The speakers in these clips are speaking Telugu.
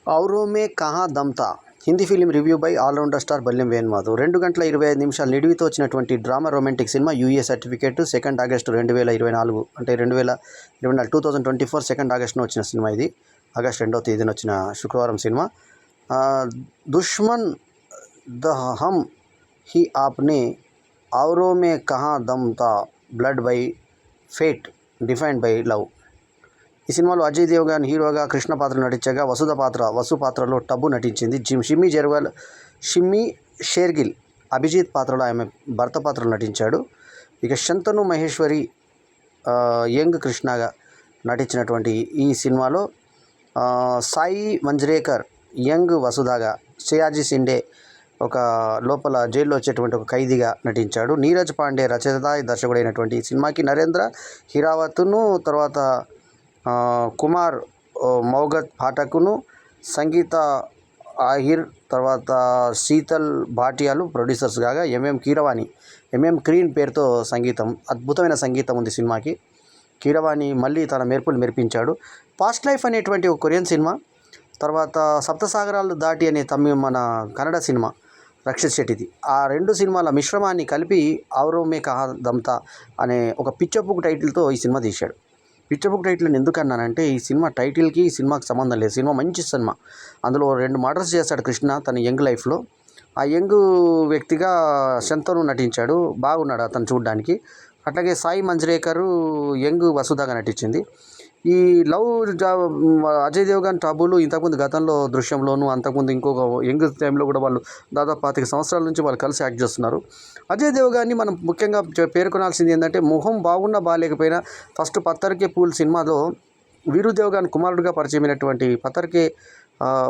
ఔరోं में कहाँ दम था Hindi film review by allrounder star Balyam Venumadhav 2 గంటల 25 నిమిషాల నిడివితో వచ్చినటువంటి drama romantic cinema UA certificate 2 August 2024 అంటే 2024 2 ఆగస్టున వచ్చిన సినిమా ఇది. ఆగస్టు 2వ తేదీన వచ్చిన శుక్రవారం cinema. Dushman the hum he ఆప్నే ఔరోं में कहाँ दम था blood by fate defined by love. ఈ సినిమాలో అజయ్ దేవగన్ హీరోగా కృష్ణ పాత్ర నటించగా వసు పాత్రలో టబ్బు నటించింది. షిమ్మీ షేర్గిల్ అభిజిత్ పాత్రలో ఆమె భర్త పాత్రలో నటించాడు. ఇక శంతను మహేశ్వరి యంగ్ కృష్ణగా నటించినటువంటి ఈ సినిమాలో సాయి మంజ్రేకర్ యంగ్ వసుధాగా, శ్రేయాజీ సిండే ఒక లోపల జైల్లో వచ్చేటువంటి ఒక ఖైదీగా నటించాడు. నీరజ్ పాండే రచయిత దర్శకుడైనటువంటి ఈ సినిమాకి నరేంద్ర హిరావత్ను, తర్వాత కుమార్ మౌగత్ పాఠకును, సంగీత ఆహిర్, తర్వాత శీతల్ భాటియాలు ప్రొడ్యూసర్స్ కాగా ఎంఎం క్రీన్ పేరుతో అద్భుతమైన సంగీతం ఉంది సినిమాకి. కీరవాణి మళ్ళీ తన మెరుపులు మెరిపించాడు. పాస్ట్ లైఫ్ అనేటువంటి ఒక కొరియన్ సినిమా, తర్వాత సప్తసాగరాలు దాటి అనే మన కన్నడ సినిమా రక్షిత్ శెట్టిది. ఆ 2 సినిమాల మిశ్రమాన్ని కలిపి ఔరోं में कहाँ दम था అనే ఒక పిచ్చబుక్ టైటిల్తో ఈ సినిమా తీశాడు. పిచ్చబుక్ టైటిల్ అని ఎందుకు అన్నానంటే, ఈ సినిమా టైటిల్కి ఈ సినిమాకి సంబంధం లేదు. సినిమా మంచి సినిమా. అందులో 2 మర్డర్స్ చేశాడు కృష్ణ తన యంగ్ లైఫ్లో. ఆ యంగ్ వ్యక్తిగా శంతను నటించాడు, బాగున్నాడు అతను చూడడానికి. అట్లాగే సాయి మంజ్రేకరు యంగ్ వసుధాగా నటించింది. ఈ అజయ్ దేవగన్ టబులు ఇంతకుముందు గతంలో దృశ్యంలోను, అంతకుముందు ఇంకొక యంగ్ టైంలో కూడా వాళ్ళు దాదాపు 25 సంవత్సరాల నుంచి వాళ్ళు కలిసి యాక్ట్ చేస్తున్నారు. అజయ్ దేవగాన్ని మనం ముఖ్యంగా పేర్కొనాల్సింది ఏంటంటే, మొహం బాగున్నా బాగాలేకపోయినా ఫస్ట్ పత్తర్కే పూల్ సినిమాలో వీరు దేవగాన్ కుమారుడుగా పరిచయమైనటువంటి పత్తర్కే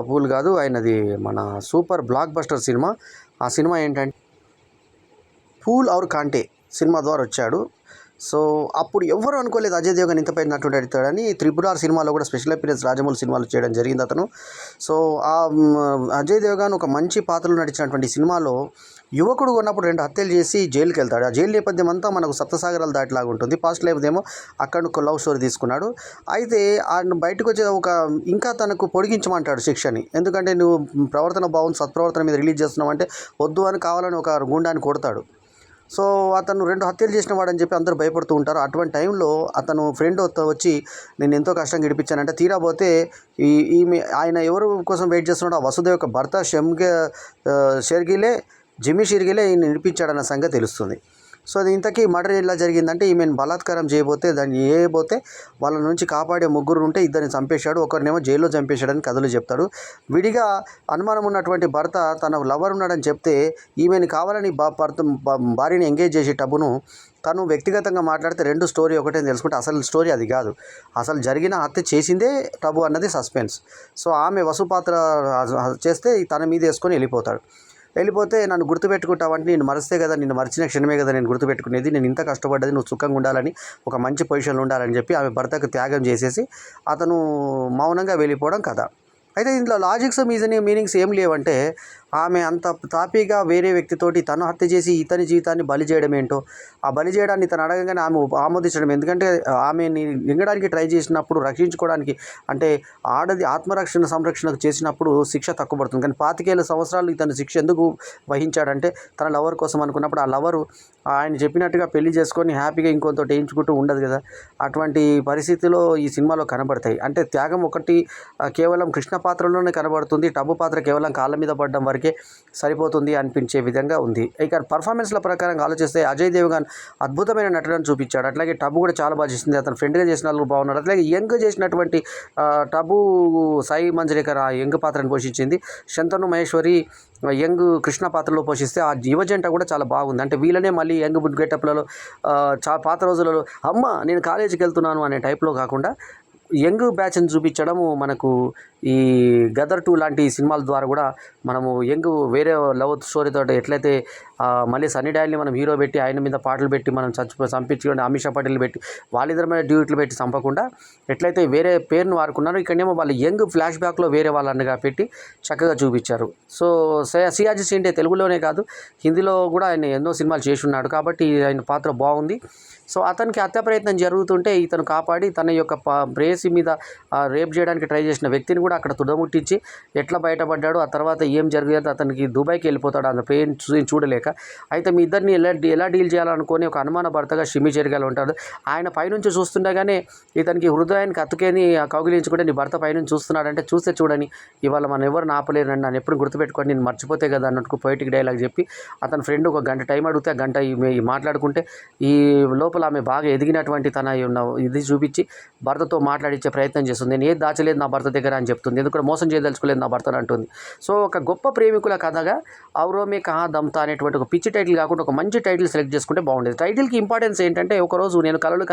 పూల్ కాదు, ఆయనది మన సూపర్ బ్లాక్ బస్టర్ సినిమా. ఆ సినిమా ఏంటంటే ఫూల్ ఔర్ కాంటే సినిమా ద్వారా వచ్చాడు. సో అప్పుడు ఎవ్వరూ అనుకోలేదు అజయ్ దేవగన్ ఇంత పైన నటుడు అడుగుతాడని. త్రిపురార్ సినిమాలో కూడా స్పెషల్ అపీరెన్స్ రాజమౌళి సినిమాలు చేయడం జరిగింది అతను. సో అజయ్ దేవగన్ ఒక మంచి పాత్రలో నటించినటువంటి సినిమాలో యువకుడు ఉన్నప్పుడు 2 హత్యలు చేసి జైలుకి వెళ్తాడు. ఆ జైలు నేపథ్యం అంతా మనకు సప్తసాగరాలు దాటిలాగా ఉంటుంది. పాస్ట్ లైఫ్ ఏమో అక్కడ లవ్ స్టోరీ తీసుకున్నాడు. అయితే ఆయన బయటకు వచ్చే ఇంకా తనకు పొడిగించమంటాడు శిక్షని. ఎందుకంటే నువ్వు ప్రవర్తన బాగుంది, సత్ప్రవర్తన మీద రిలీజ్ చేస్తున్నావు అంటే వద్దు అని కావాలని ఒక గుండాన్ని కొడతాడు. సో అతను 2 హత్యలు చేసిన వాడని చెప్పి అందరూ భయపడుతూ ఉంటారు. అటువంటి టైంలో అతను ఫ్రెండ్ వచ్చి నేను ఎంతో కష్టంగా ఇడిపించానంటే, తీరాబోతే ఆయన ఎవరు కోసం వెయిట్ చేస్తున్నాడో ఆ వసుదేవ్ యొక్క భర్త జిమ్మీ షెర్గిలే ఈయన ఇడిపించాడన్న సంగతి తెలుస్తుంది. సో అది ఇంతకీ మర్డర్ ఎలా జరిగిందంటే, ఈమెను బలాత్కారం చేయబోతే వాళ్ళ నుంచి కాపాడే 3 ఉంటే 2ని చంపేశాడు, ఒకరినేమో జైల్లో చంపేశాడని కథలు చెప్తాడు. విడిగా అనుమానం ఉన్నటువంటి భర్త తన లవర్ ఉన్నాడని చెప్తే, ఈమెను కావాలని భార్యని ఎంగేజ్ చేసే టబును తను వ్యక్తిగతంగా మాట్లాడితే 2 స్టోరీ ఒకటే తెలుసుకుంటే అసలు స్టోరీ అది కాదు. అసలు జరిగిన హత్య చేసిందే టబు అన్నది సస్పెన్స్. సో ఆమె వసు పాత్ర చేస్తే తన మీద వేసుకొని వెళ్ళిపోతే నన్ను గుర్తుపెట్టుకుంటావంటే, నేను మరిస్తే కదా, నిన్ను మరిచిన క్షణమే కదా నేను గుర్తుపెట్టుకునేది, నేను ఇంత కష్టపడ్డది నువ్వు సుఖంగా ఉండాలని, ఒక మంచి పొజిషన్లో ఉండాలని చెప్పి ఆమె భర్తకు త్యాగం చేసేసి అతను మౌనంగా వెళ్ళిపోవడం కథ. అయితే ఇందులో లాజిక్స్ మీనింగ్స్ ఏం లేవంటే, ఆమె అంత తాపీగా వేరే వ్యక్తితోటి తను హత్య చేసి ఇతని జీవితాన్ని బలి చేయడం ఏంటో, ఆ బలి చేయడాన్ని తను అడగగానే ఆమె ఆమోదించడం. ఎందుకంటే ఆమెని మింగడానికి ట్రై చేసినప్పుడు, రక్షించుకోవడానికి అంటే ఆడది సంరక్షణకు చేసినప్పుడు శిక్ష తక్కువ పడుతుంది. కానీ 25 సంవత్సరాలు ఇతను శిక్ష ఎందుకు వహించాడంటే, తన లవర్ కోసం అనుకున్నప్పుడు ఆ లవరు ఆయన చెప్పినట్టుగా పెళ్లి చేసుకొని హ్యాపీగా ఇంకొంతటి వేయించుకుంటూ ఉండదు కదా. అటువంటి పరిస్థితిలో ఈ సినిమాలో కనబడతాయి. అంటే త్యాగం ఒకటి కేవలం కృష్ణ పాత్రలోనే కనబడుతుంది, టబు పాత్ర కేవలం కాళ్ళ మీద పడడం వరకే సరిపోతుంది అనిపించే విధంగా ఉంది. ఇక పర్ఫార్మెన్స్ల ప్రకారంగా ఆలోచిస్తే అజయ్ దేవగన్ అద్భుతమైన నటనను చూపించాడు. అట్లాగే టబు కూడా చాలా బాగా చేసింది. అతను ఫ్రెండ్గా చేసిన వాళ్ళు బాగున్నాడు. అట్లాగే యంగ్ చేసినటువంటి టబు సాయి మంజ్రేకర్ ఆ యంగ్ పాత్రను పోషించింది. శంతను మహేశ్వరి యంగ్ కృష్ణ పాత్రలో పోషిస్తే ఆ యువజంట కూడా చాలా బాగుంది. అంటే వీళ్ళనే మళ్ళీ యంగ్ గెటప్లలో పాత రోజులలో అమ్మ నేను కాలేజీకి వెళ్తున్నాను అనే టైప్లో కాకుండా యంగ్ బ్యాచ్ని చూపించడము మనకు ఈ గదర్ 2 లాంటి సినిమాల ద్వారా కూడా మనము యంగ్ వేరే లవ్ స్టోరీతో ఎట్లయితే మళ్ళీ సన్నీ డయల్ని మనం హీరో పెట్టి ఆయన మీద పాటలు పెట్టి మనం చంపించుకొని అమిషా పటేల్ పెట్టి వాళ్ళిద్దరి మీద డ్యూట్లు పెట్టి చంపకుండా ఎట్లయితే వేరే పేరును వాడుకున్నారో, ఇక్కడనేమో వాళ్ళు యంగ్ ఫ్లాష్ బ్యాక్లో వేరే వాళ్ళన్నగా పెట్టి చక్కగా చూపించారు. సో సియాజీ సిండే తెలుగులోనే కాదు హిందీలో కూడా ఆయన ఎన్నో సినిమాలు చేసి ఉన్నాడు కాబట్టి ఆయన పాత్ర బాగుంది. సో అతనికి హత్య ప్రయత్నం జరుగుతుంటే ఇతను కాపాడి తన యొక్క ప్రేయసి మీద రేప్ చేయడానికి ట్రై చేసిన వ్యక్తిని కూడా అక్కడ తుదముట్టించి ఎట్లా బయటపడ్డాడు, ఆ తర్వాత ఏం జరిగేది, అతనికి దుబాయ్కి వెళ్ళిపోతాడు అంత పెయిన్ చూడలేక. అయితే మీ ఇద్దరిని ఎలా డీల్ చేయాలనుకొని ఒక అనుమాన భర్తగా షిమ్మి చెరిగాలు ఉంటాడు. ఆయన పైనుంచి చూస్తుండగానే ఇతనికి హృదయానికి అతుకేని కౌగిలించుకుంటే నీ భర్త పైనుంచి చూస్తున్నాడంటే చూస్తే చూడని ఇవాళ మనం ఎవరు ఆపలేరండి, నన్ను ఎప్పుడు గుర్తుపెట్టుకొని నేను మర్చిపోతే కదా అన్నట్టు పొయిటిక్ డైలాగ్ చెప్పి అతని ఫ్రెండ్ ఒక గంట టైం అడిగితే ఆ గంట మాట్లాడుకుంటే ఈ లోపల ఆమె బాగా ఎదిగినటువంటి తన ఇది చూపించి భర్తతో మాట్లాడించే ప్రయత్నం చేస్తుంది. నేను ఏది దాచలేదు నా భర్త దగ్గర అని చెప్తుంది, ఎందుకంటే మోసం చేయదలుచుకోలేదు నా భర్తను అంటుంది. సో ఒక గొప్ప ప్రేమికుల కథగా ఔరో మే కహా దమ్ తా అనేటువంటి ఒక పిచ్చి టైటిల్ కాకుండా ఒక మంచి టైటిల్ సెలెక్ట్ చేసుకుంటే బాగుండేది. టైటిల్కి ఇంపార్టెన్స్ ఏంటంటే ఒకరోజు నేను కలలు